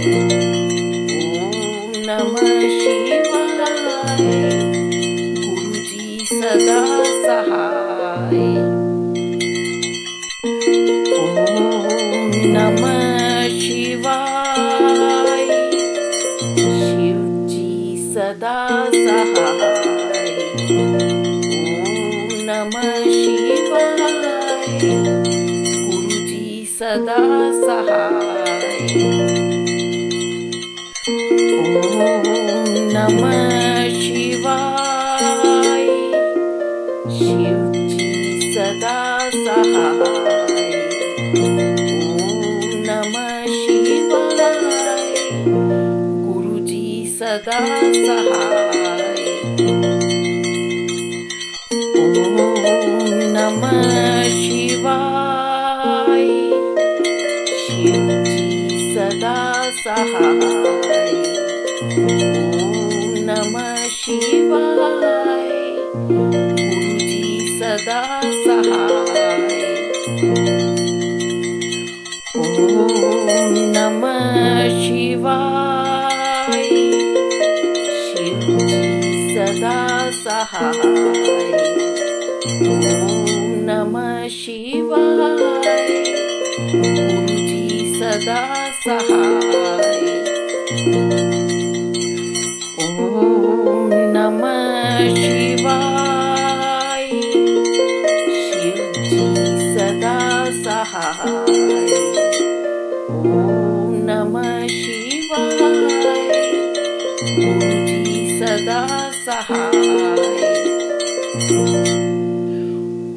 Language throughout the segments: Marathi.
ओम नमः शिवाय. गुरुजी सदा सहाय. ओम नमः शिवाय. शिवजी सदा सहाय. ओम नमः शिवाय. गुरुजी सदा सहाय. ओम नमः शिवाय. शिवजी सदा सहाय. ओम नमः शिवाय. गुरुजी सदा सहाय. ओम नमः शिवाय. शिवजी सदा सहाय. ओम नमः शिवाय. गुरुजी सदा सहाय. ओम नमः शिवाय. शिवजी सदा सहाय. ओम नमः शिवाय. गुरुजी सदा सहाय. ओम नमः शिवाय. शिवजी सदा सहाय. ओम नमः शिवाय. गुरुजी सदा सहाय.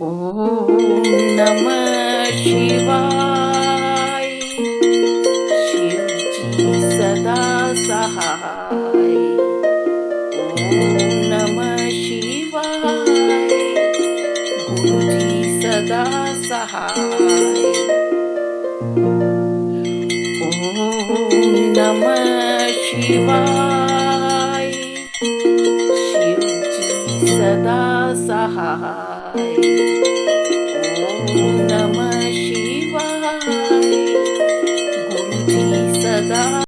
ओम नमः शिवाय. शिवजी सदा सहाय. ओम नमः शिवाय. गुरुजी सदा सहाय. ओम नमः शिवाय. शिवजी सदा सहाय. ओम